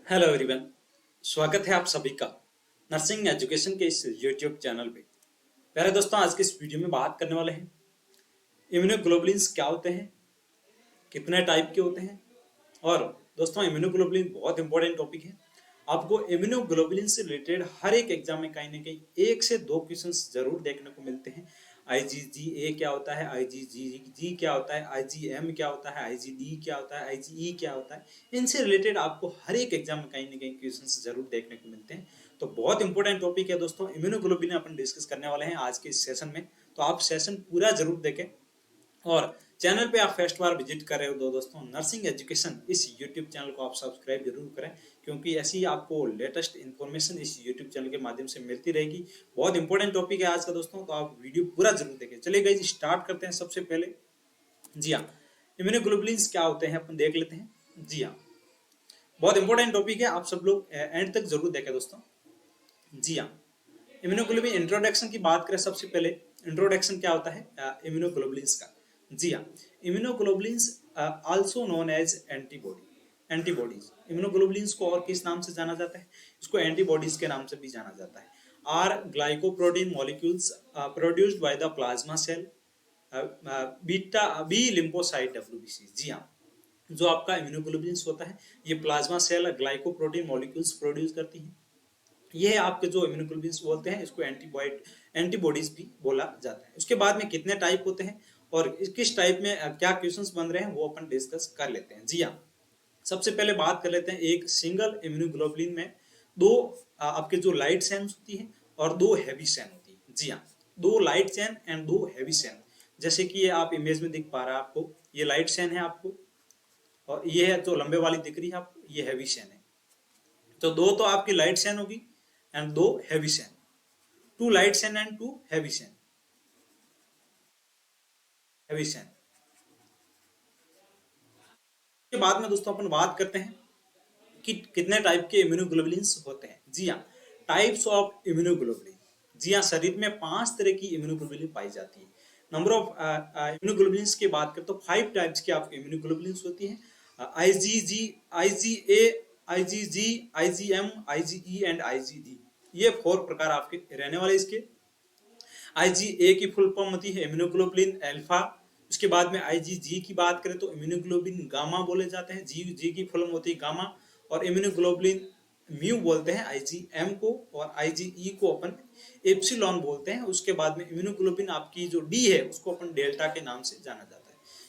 Hello everyone. स्वागत है आप सभी का नर्सिंग एजुकेशन के इस यूट्यूब चैनल पे। प्यारे दोस्तों, आज के इस वीडियो में बात करने वाले हैं इम्यूनोग्लोबुलिन्स क्या होते हैं, कितने टाइप के होते हैं। और दोस्तों, इम्यूनोग्लोबुलिन बहुत इंपॉर्टेंट टॉपिक है। आपको इम्यूनोग्लोबुलिन से रिलेटेड हर एक एग्जाम में कहीं ना कहीं एक से दो क्वेश्चंस जरूर देखने को मिलते हैं। IgG क्या होता है, IgG क्या होता है, IgM क्या होता है, IgD क्या होता है, IgE क्या होता है। इनसे रिलेटेड आपको हर एक एग्जाम में कहीं ना कहीं क्वेश्चंस जरूर देखने को मिलते हैं। तो बहुत इंपॉर्टेंट टॉपिक है दोस्तों, इम्यूनोग्लोबुलिन अपन डिस्कस करने वाले हैं आज के इस सेशन में। तो आप सेशन पूरा जरूर देखें। और चैनल पे आप फर्स्ट बार विजिट कर रहे हो तो दोस्तों, नर्सिंग एजुकेशन इस यूट्यूब चैनल को आप सब्सक्राइब जरूर करें, क्योंकि ऐसी ही आपको लेटेस्ट इन्फॉर्मेशन इस यूट्यूब चैनल के माध्यम से मिलती रहेगी। बहुत इंपॉर्टेंट टॉपिक है आज का दोस्तों, तो आप वीडियो पूरा जरूर देखें। चलिए गाइस, स्टार्ट करते हैं सबसे पहले। जी हाँ, इम्यूनोग्लोबुलिन्स क्या होते हैं अपन देख लेते हैं। जी हाँ, बहुत इंपॉर्टेंट टॉपिक है, आप सब लोग एंड तक जरूर देखें दोस्तों। जी हाँ, इम्यूनोग्लोबुलिन इंट्रोडक्शन की बात करें सबसे पहले। इंट्रोडक्शन क्या होता है इम्यूनोग्लोबुलिन्स का। जी हाँ, immunoglobulins also known as antibodies. Immunoglobulins को और किस नाम से जाना जाता है? इसको एंटीबॉडीज के नाम से भी जाना जाता है। Are glycoprotein molecules produced by the plasma cell beta B lymphocyte WBC। जी हाँ, जो आपका इम्यूनोग्लोबुलिन्स होता है ये plasma cell glycoprotein molecules produce करती है। ये आपके जो इम्यूनोग्लोबुलिन्स बोलते हैं, इसको एंटीबॉडीज भी बोला जाता है। उसके बाद में कितने टाइप होते हैं और किस टाइप में क्या क्वेश्चंस बन रहे हैं वो अपन डिस्कस कर लेते हैं। जी हाँ, सबसे पहले बात कर लेते हैं। एक सिंगल इम्यूनोग्लोबुलिन में दो आपके जो लाइट चेन्स होती है और दो हैवी चेन होती है। जी हाँ, दो लाइट चेन एंड दो हैवी चेन। जैसे कि ये आप इमेज में दिख पा रहा है आपको, ये लाइट चेन है आपको, और ये है जो लंबे वाली दिख रही है आपको, ये हैवी चेन है। तो दो तो आपकी लाइट चेन होगी एंड दो heavy chain. Two light chain and two heavy chain के बाद में दोस्तों अपन बात करते हैं कि कितने टाइप के इम्यूनोग्लोबुलिन्स होते हैं। जी हाँ, टाइप्स ऑफ इम्यूनोग्लोबुलिन। जी हाँ, शरीर में 5 तरह की इम्यूनोग्लोबुलिन पाई जाती है। नंबर ऑफ इम्यूनोग्लोबुलिन्स की बात करें तो 5 टाइप्स की आपकी इम्यूनोग्लोबुलिन्स होती है। IgG, IgA, IgG, IgM, IgE and IgD। ये 4 प्रकार आपके रहने वाले इसके। IgA की फुल फॉर्म होती है इम्यूनोग्लोबुलिन अल्फा। उसके बाद में IgG की बात करें तो इम्यूनोग्लोबुलिन गामा बोले जाते हैं। जी की फुल फॉर्म होती है गामा। और इम्यूनोग्लोबुलिन म्यू बोलते हैं IgM को, और IgE को अपन एप्सिलॉन बोलते हैं। उसके बाद में इम्यूनोग्लोबुलिन आपकी जो D है उसको अपन डेल्टा के नाम से जाना जाता है।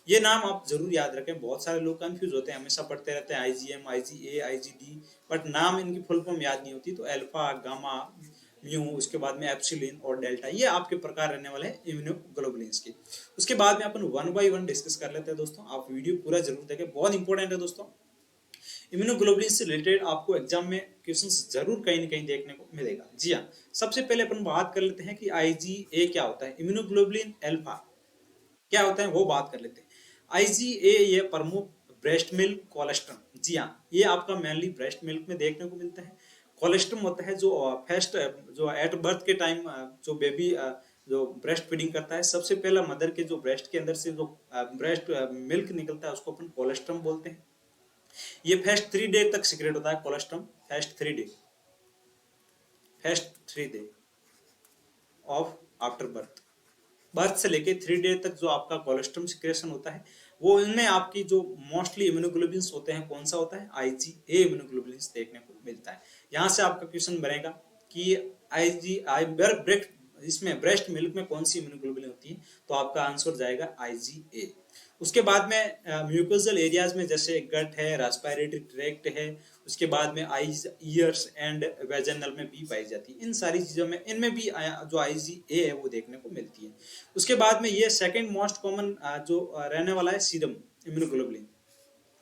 ये नाम आप जरूर याद रखें, बहुत सारे लोग कंफ्यूज होते हैं, हमेशा पढ़ते रहते हैं IgM, IgA, IgD, बट नाम इनकी फुल फॉर्म याद नहीं होती। तो अल्फा, गामा, म्यू, उसके बाद में एप्सिलिन और डेल्टा, ये आपके प्रकार रहने वाले हैं इम्यूनोग्लोबुलिन्स के। उसके बाद में अपन वन बाय वन डिस्कस कर लेते हैं दोस्तों। आप वीडियो पूरा जरूर देखें, बहुत इंपॉर्टेंट है दोस्तों। इम्यूनोग्लोबुलिन से रिलेटेड आपको एग्जाम में क्वेश्चंस जरूर कहीं ना कहीं देखने को मिलेगा। जी हाँ, सबसे पहले अपन बात कर लेते हैं कि IgA क्या होता है, इम्यूनोग्लोबुलिन अल्फा क्या होता है वो बात कर लेते हैं। IgA ये प्रमुख ब्रेस्ट मिल्क कोलेस्ट्रम। जी हाँ, ये आपका मेनली ब्रेस्ट मिल्क में देखने को मिलता है। कोलेस्ट्रम होता है जो फर्स्ट जो एट बर्थ के टाइम जो बेबी जो ब्रेस्ट फीडिंग करता है, सबसे पहला मदर के जो ब्रेस्ट के अंदर से जो ब्रेस्ट मिल्क निकलता है उसको अपन कोलेस्ट्रम बोलते हैं। ये फर्स्ट 3 डे तक सिक्रेट होता है colostrum. First 3 day of after birth. Birth से लेके 3 डे तक जो आपका कोलेस्ट्रम सिक्रेशन होता है, वो इनमें आपकी जो मोस्टली इम्यूनोग्लोबुलिन्स होते हैं, कौन सा होता है? IgA इम्यूनोग्लोबुलिन्स देखने को मिलता है। यहाँ से आपका क्वेश्चन बनेगा कि इसमें ब्रेस्ट मिल्क में कौन सी इम्यूनोग्लोबुलिन होती है, तो आपका आंसर जाएगा IgA। उसके बाद में म्यूकोजल एरियाज में जैसे गट है, रेस्पिरेटरी ट्रैक्ट है, उसके बाद में आईज, ईयर्स एंड वेजनल में भी पाई जाती है। इन सारी चीजों में इनमें भी जो IgA है वो देखने को मिलती है। उसके बाद में ये सेकंड मोस्ट कॉमन जो रहने वाला है सीरम इम्यूनोग्लोबुलिन।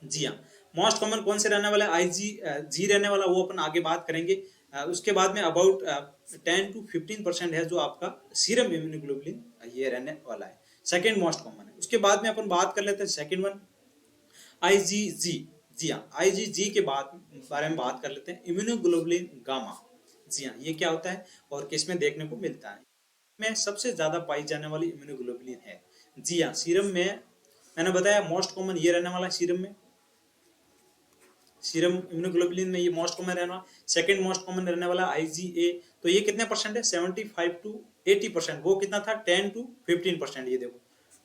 जी हाँ, मोस्ट कॉमन कौन से रहने वाला है? IgG रहने वाला, वो अपन आगे बात करेंगे। उसके बाद में अबाउट 10 to 15% है जो आपका सीरम इम्यूनोग्लोबुलिन ये रहने वाला है, सेकेंड मोस्ट कॉमन है। उसके बाद में अपन बात कर लेते हैं सेकेंड वन IgG। जी हाँ, IgG के बारे में बात कर लेते हैं। Immunoglobulin gamma. जी हाँ, ये क्या होता है और किस में देखने को मिलता है? में सबसे ज्यादा पाई जाने वाली इम्यूनोग्लोबुलिन है। जी हाँ, सीरम में मैंने बताया मोस्ट कॉमन ये रहने वाला है सीरम में। सीरम इम्यूनोग्लोबुलिन में ये मोस्ट कॉमन रहना। सेकंड मोस्ट कॉमन रहने वाला आईजीए, तो ये कितने परसेंट है? 75 टू 80%। वो कितना था? 10 टू 15%। ये देखो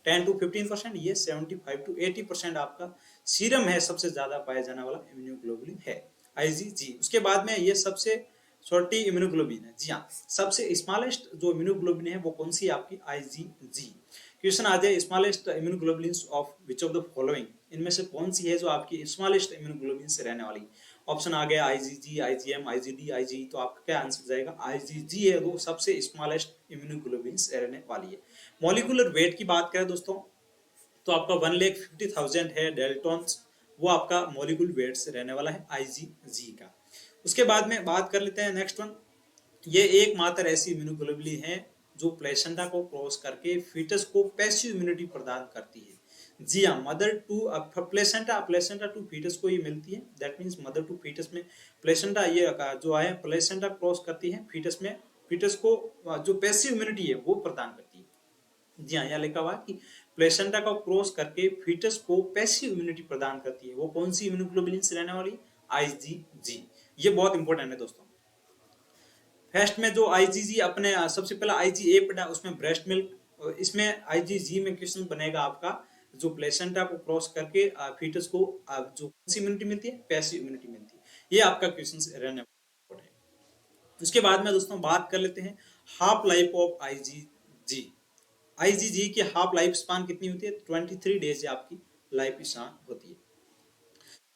10 टू 15%, ये 75 टू 80% आपका सीरम है, सबसे ज्यादा पाया जाने वाला इम्यूनोग्लोबुलिन है आईजीजी। उसके बाद में ये सबसे छोटी इम्यूनोग्लोबुलिन है। जी हाँ, सबसे स्मॉलेस्ट जो इम्यूनोग्लोबुलिन है वो कौन सी है? आपकी आईजीजी। क्वेश्चन आ जाए smallest immunoglobulins of which of the following, इनमें से कौन सी है जो आपकी स्मॉलेस्ट इम्यूनोग्लोबुलिन से रहने वाली? ऑप्शन आ गया आईजीजी, आईजीएम, आईजीडी, आईजी। तो आपका क्या आंसर जाएगा? आईजीजी है वो सबसे स्मॉलेस्ट इम्यूनोग्लोबुलिन से रहने वाली है। मॉलिक्यूलर वेट की बात करें दोस्तों, तो आपका 1,50,000 है डेल्टॉन्स, वो आपका मॉलिक्यूल वेट से रहने वाला है आईजीजी का। उसके बाद में बात कर लेते हैं नेक्स्ट वन। ये एकमात्र ऐसी इम्यूनोग्लोबुलिन है जो प्लेसेंटा को क्रॉस करके फीटस को पैसिव इम्यूनिटी प्रदान करती है। जी हाँ, mother to placenta, placenta to fetus को ये मिलती है। That means mother to fetus में प्लेसेंटा ये जो है प्लेसेंटा क्रॉस करती है फीटस में, फीटस को जो पैसिव इम्यूनिटी है वो प्रदान करती है। जी हाँ, यहाँ लिखा हुआ है कि प्लेसेंटा को क्रॉस करके फीटस को पैसिव इम्यूनिटी प्रदान करती है। वो कौन सी इम्यूनोग्लोबुलिन से रहने वाली? आईजीजी। ये बहुत इंपॉर्टेंट है दोस्तों। फर्स्ट में जो आईजीजी अपने सबसे पहला आईजीए पढ़ा, उसमें ब्रेस्ट मिल्क। इसमें आईजीजी में क्वेश्चन बनेगा आपका जो प्लेसेंटा को क्रॉस करके फीटस को जो कौन सी इम्यूनिटी मिलती है? पैसिव इम्यूनिटी मिलती है। ये आपका क्वेश्चन रहने वाला है। उसके बाद में दोस्तों बात कर लेते हैं half life of IgG. IgG की हाफ लाइफ स्पान कितनी होती है? 23 डेज आपकी लाइफ स्पान होती है।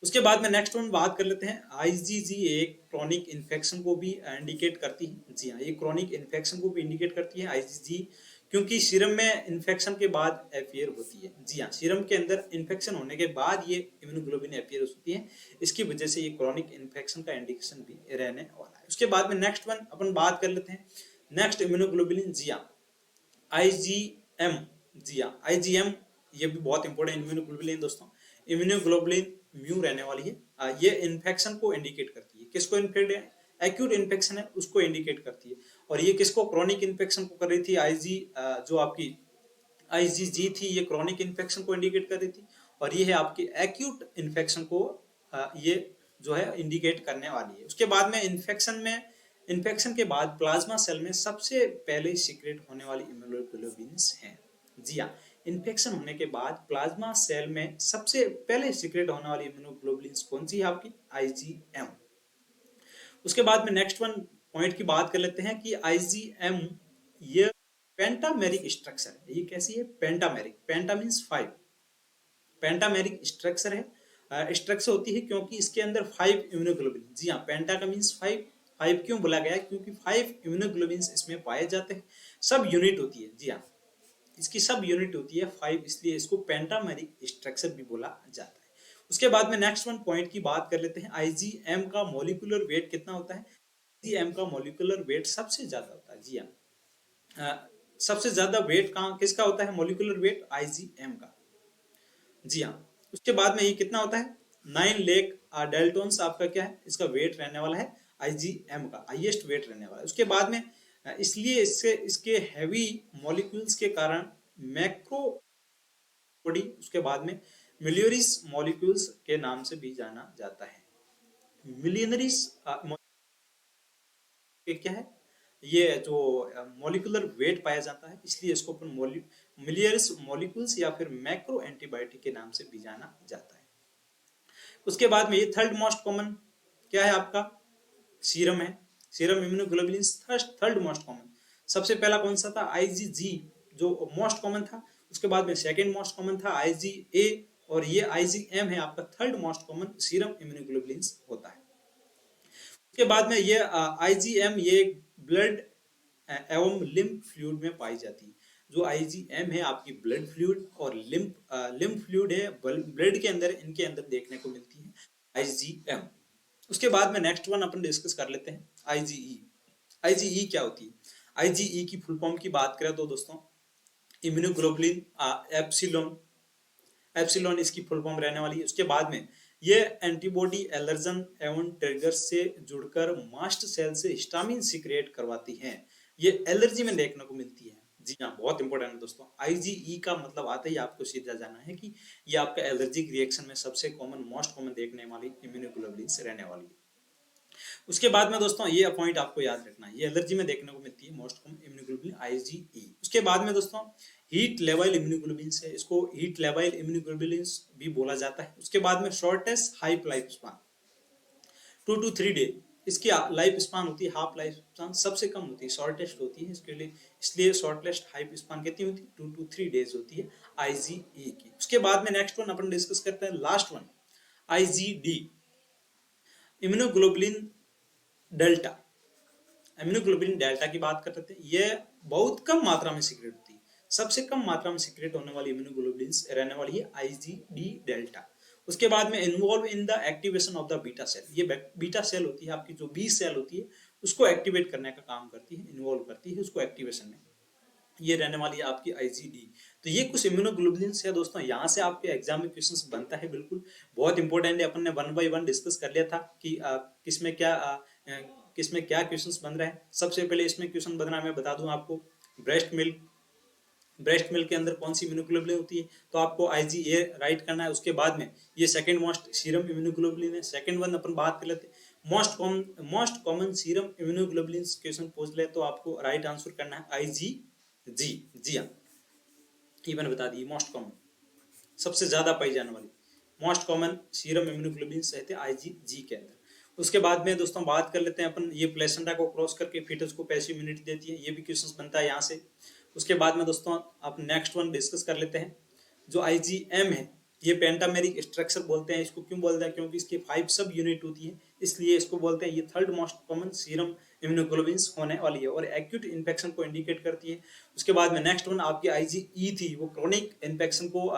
उसके बाद में नेक्स्ट वन बात कर लेते हैं। आईजीजी एक क्रॉनिक इन्फेक्शन को भी इंडिकेट करती है। जी हाँ, ये क्रॉनिक इन्फेक्शन को भी इंडिकेट करती है आईजीजी, क्योंकि सीरम में इन्फेक्शन के बाद अपीयर होती है। जी हाँ, सीरम के अंदर इन्फेक्शन होने के बाद ये इम्यूनोग्लोबुलिन अपीयर होती है। इसकी वजह से ये क्रॉनिक इन्फेक्शन का इंडिकेशन भी रहने वाला है। उसके बाद में नेक्स्ट वन अपन बात कर लेते हैं नेक्स्ट इम्यूनोग्लोबुलिन। जी हाँ, आईजीएम। जी हाँ, आईजीएम ये भी बहुत इंपॉर्टेंट इम्यूनोग्लोबुलिन दोस्तों। इम्यूनोग्लोबुलिन म्यू रहने वाली है। ये इन्फेक्शन को इंडिकेट करती है। किसको इन्फेक्ट है? एक्यूट इन्फेक्शन है उसको इंडिकेट करती है। और ये किसको? क्रॉनिक इन्फेक्शन को कर रही थी। आईजी जो आपकी आईजीजी थी ये क्रॉनिक इन्फेक्शन को इंडिकेट कर रही थी, और ये है आपकी एक्यूट इन्फेक्शन को ये जो है इंडिकेट करने वाली है। उसके बाद में इन्फेक्शन के बाद प्लाज्मा सेल में सबसे पहले सीक्रेट होने वाली इम्यूनोग्लोबुलिन्स हैं। जी हाँ, इन्फेक्शन होने के बाद प्लाज्मा सेल में सबसे पहले सीक्रेट होने वाली इम्यूनोग्लोबुलिन्स कौन सी है? आपकी आईजीएम। उसके बाद में नेक्स्ट वन पॉइंट की बात कर लेते हैं कि आईजीएम ये पेंटामेरिक स्ट्रक्चर है। ये कैसी है? पेंटामेरिक। पेंटा मीन्स 5, पेंटामेरिक स्ट्रक्चर है। स्ट्रक्चर होती है क्योंकि इसके अंदर 5 इम्यूनोग्लोबुलिन। जी हाँ, पेंटा का मीन्स 5। 5 क्यों बोला गया है? क्योंकि 5 इम्यूनोग्लोबुलिन इसमें पाए जाते हैं। सब यूनिट होती है। जी हाँ, इसकी सब यूनिट होती है 5, इसलिए इसको पेंटामेरिक स्ट्रक्चर भी बोला जाता है। उसके बाद में नेक्स्ट वन पॉइंट की बात कर लेते हैं। आईजीएम का मॉलिक्यूलर वेट कितना होता है? आईजीएम का मॉलिक्यूलर वेट सबसे ज्यादा होता है। जी हाँ, सबसे ज्यादा वेट कहाँ किसका होता है? मॉलिक्यूलर वेट आईजीएम का। जी हाँ, उसके बाद में ये कितना होता है? 9 लाख डेल्टॉन्स आपका क्या है? इसका वेट रहने वाला है आईजीएम का, हाईएस्ट वेट रहने वाला है। उसके बाद में इसलिए इसके हैवी मॉलिक्यूल्स के कारण मैक्रो बॉडी, उसके बाद में मिलियनरीज मॉलिक्यूल्स के नाम से भी जाना जाता है। मिलियनरीज क्या है? ये जो मॉलिक्यूलर वेट पाया जाता है, इसलिए इसको अपन मिलियनरीज मॉलिक्यूल्स या फिर मैक्रो एंटीबायोटिक के नाम से भी जाना जाता है। उसके बाद में ये थर्ड मोस्ट कॉमन क्या है आपका? सीरम है। Serum immunoglobulin third most common. सबसे पहला कौन सा था? आईजीजी जो मोस्ट कॉमन था। उसके बाद में सेकंड मोस्ट कॉमन था आईजीए, और ये आईजीएम है आपका third most common serum immunoglobulin होता है। उसके बाद में ये आईजीएम ये ब्लड एवं लिम्फ फ्लूइड में पाई जाती है। जो आईजीएम है आपकी ब्लड फ्लूइड और लिम्फ फ्लूइड है ब्लड के अंदर, इनके अंदर देखने को मिलती है आईजीएम। उसके बाद में नेक्स्ट वन अपन डिस्कस कर लेते हैं आईजीई। आईजीई क्या होती है? आईजीई की फुल फॉर्म की बात करें तो दोस्तों इम्यूनोग्लोबुलिन एप्सिलॉन, एप्सिलॉन इसकी फुल फॉर्म रहने वाली है। उसके बाद में ये एंटीबॉडी एलर्जन एवं ट्रिगर से जुड़कर मास्ट सेल से हिस्टामिन सीक्रेट करवाती हैं। ये एलर्जी में देखने को मिलती है। जी हाँ, बहुत इंपॉर्टेंट है दोस्तों। आईजीई का मतलब आता ही आपको सीधा जाना है कि ये आपका एलर्जिक रिएक्शन में सबसे कॉमन, मोस्ट कॉमन देखने वाली इम्यूनोग्लोबुलिन से रहने वाली है। उसके बाद में दोस्तों ये पॉइंट आपको याद रखना है, ये एलर्जी में देखने को मिलती है मोस्ट कॉमन इम्यूनोग्लोबुलिन आईजीई। उसके बाद में दोस्तों हीट लेवल इम्यूनोग्लोबुलिन है, इसको हीट लेवल इम्यूनोग्लोबुलिन भी बोला जाता है। उसके बाद में shortest hype life span 2 to 3 day, इसकी लाइफ स्पान होती है, हाफ लाइफ स्पान सबसे कम होती है, शॉर्टेस्ट होती है इसके लिए, इसलिए शॉर्टेस्ट हाइप स्पान कितनी होती है 2 to 3 डेज होती है आईजीई की। उसके बाद में नेक्स्ट वन अपन डिस्कस करते हैं, last one IgD immunoglobulin delta. Immunoglobulin delta की बात कर रहे थे, ये बहुत कम मात्रा में सीक्रेट होती है, सबसे कम मात्रा में सीक्रेट होने वाली इम्यूनोग्लोबुलिन रहने वाली है आईजीडी डेल्टा। उसके बाद में involve in the activation of the beta cell, ये बीटा सेल होती है आपकी, जो बी सेल होती है उसको एक्टिवेट करने का काम करती है, इन्वॉल्व करती है उसको एक्टिवेशन में, ये रहने वाली है आपकी आईजीडी। तो ये कुछ इम्यूनोग्लोबुलिन है दोस्तों, यहाँ से आपके एग्जाम में क्वेश्चंस बनता है, बिल्कुल बहुत इंपॉर्टेंट है। अपन ने 1 by 1 डिस्कस कर लिया था कि किसमें क्या क्वेश्चंस बन रहे हैं। सबसे पहले इसमें क्वेश्चन बन रहा है, मैं बता दूं आपको, ब्रेस्ट मिल्क, ब्रेस्ट मिल्क के अंदर कौन सी इम्यूनोग्लोबुलिन होती है, तो आपको आईजीए राइट करना है। उसके बाद में ये सेकंड मोस्ट सीरम इम्यूनोग्लोबुलिन है। सेकंड वन अपन बात कर लेते हैं, most common serum immunoglobulin question पूछ ले तो आपको राइट आंसर करना है आईजीजी। जी हाँ, ये मैंने बता दी, मोस्ट कॉमन सबसे ज्यादा पाई जाने वाली मोस्ट कॉमन सीरम इम्यूनोग्लोबुलिन रहते हैं आईजीजी के अंदर। उसके बाद में दोस्तों बात कर लेते हैं अपन, ये प्लेसेंटा को क्रॉस करके फीटस को पैसिव इम्यूनिटी देती है, ये भी क्वेश्चंस बनता है यहाँ से। उसके बाद में दोस्तों आप नेक्स्ट वन डिस्कस कर लेते हैं, जो आईजीएम है, ये पेंटामेरिक स्ट्रक्चर बोलते हैं इसको। क्यों बोलते हैं, क्योंकि इसकी 5 सब यूनिट होती है, इसलिए इसको बोलते हैं। ये third most common serum immunoglobulin होने वाली है और एक्यूट इन्फेक्शन को इंडिकेट करती है। उसके बाद में नेक्स्ट वन आपकी आईजीई थी, वो क्रोनिक इन्फेक्शन को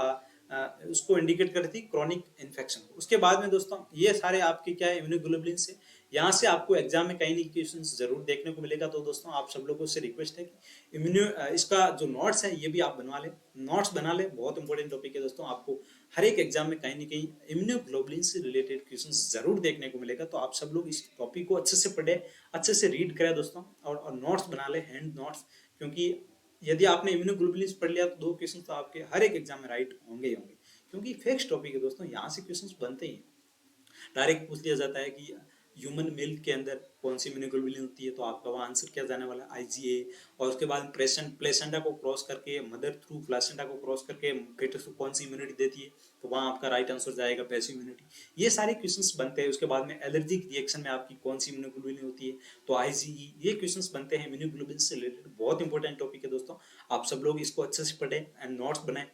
उसको इंडिकेट करती है, क्रोनिक इन्फेक्शन को। उसके बाद में दोस्तों ये सारे आपके क्या है इम्यूनोग्लोबुलिन से, यहाँ से आपको एग्जाम में कई क्वेश्चन जरूर देखने को मिलेगा। तो दोस्तों आप सब लोगों से रिक्वेस्ट है कि इसका जो नोट्स है ये भी आप बनवा ले, नोट्स बना ले, बहुत इंपॉर्टेंट टॉपिक है दोस्तों। आपको हर एक एग्जाम में कहीं ना कहीं इम्यूनोग्लोबुलिन से रिलेटेड क्वेश्चन जरूर देखने को मिलेगा। तो आप सब लोग इस टॉपिक को अच्छे से पढ़े, अच्छे से रीड करें दोस्तों, और नोट्स बना ले, हैंड नोट्स, क्योंकि यदि आपने इम्यूनोग्लोबुलिन पढ़ लिया तो 2 क्वेश्चन तो आपके हर एक एग्जाम में राइट होंगे ही होंगे, क्योंकि फिक्स टॉपिक है दोस्तों, यहाँ से क्वेश्चन बनते ही डायरेक्ट पूछ लिया जाता है कि ह्यूमन मिल्क के अंदर कौन सी इम्यूनोग्लोबुलिन होती है, तो आपका वहाँ आंसर क्या जाने वाला है आईजीए। और उसके बाद प्लेसेंटा को क्रॉस करके, मदर थ्रू प्लेसेंटा को क्रॉस करके फेटस को कौन सी इम्यूनिटी देती है, तो वहाँ आपका राइट आंसर जाएगा पैसिव इम्यूनिटी। ये सारे क्वेश्चंस बनते हैं। उसके बाद में एलर्जिक रिएक्शन में आपकी कौन सी इम्यूनोग्लोबुलिन होती है, तो आईजीई। ये क्वेश्चंस बनते हैं इम्यूनोग्लोबुलिन से रिलेटेड, बहुत इंपॉर्टेंट टॉपिक है दोस्तों। आप सब लोग इसको अच्छे से पढ़ें एंड नोट्स बनाएं।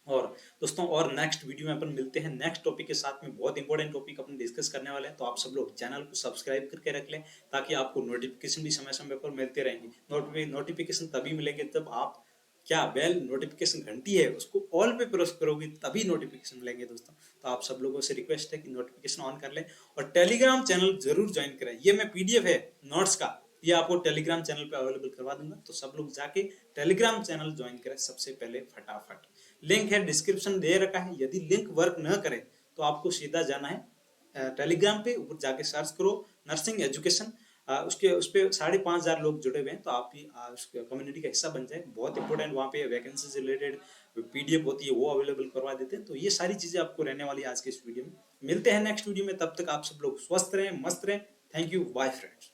और दोस्तों और नेक्स्ट वीडियो में अपन मिलते हैं नेक्स्ट टॉपिक के साथ में, बहुत इंपॉर्टेंट टॉपिक अपन डिस्कस करने वाले हैं। तो आप सब लोग चैनल को सब्सक्राइब करके रख लें, ताकि आपको नोटिफिकेशन भी समय समय पर मिलते रहेंगे। नोटिफिकेशन तभी मिलेंगे जब आप क्या बेल नोटिफिकेशन घंटी है उसको ऑल पे प्रेस करोगे, तभी नोटिफिकेशन मिलेंगे दोस्तों। तो आप सब लोगों से रिक्वेस्ट है कि नोटिफिकेशन ऑन कर लें और टेलीग्राम चैनल जरूर ज्वाइन करें। ये मैं पीडीएफ है नोट्स का, ये आपको टेलीग्राम चैनल पे अवेलेबल करवा दूंगा, तो सब लोग जाके टेलीग्राम चैनल ज्वाइन करें सबसे पहले फटाफट। लिंक है डिस्क्रिप्शन दे रखा है, यदि लिंक वर्क न करे तो आपको सीधा जाना है टेलीग्राम पे, ऊपर जाके सर्च करो नर्सिंग एजुकेशन, उसके उस पर 5,500 लोग जुड़े हुए हैं, तो आप भी कम्युनिटी का हिस्सा बन जाए। बहुत इंपॉर्टेंट वहाँ पे वैकेंसी से रिलेटेड पीडीएफ होती है, वो अवेलेबल करवा देते हैं। तो ये सारी चीजें आपको रहने वाली है आज के इस वीडियो में। मिलते हैं नेक्स्ट वीडियो में, तब तक आप सब लोग स्वस्थ रहें, मस्त रहें। Thank you, bye friends.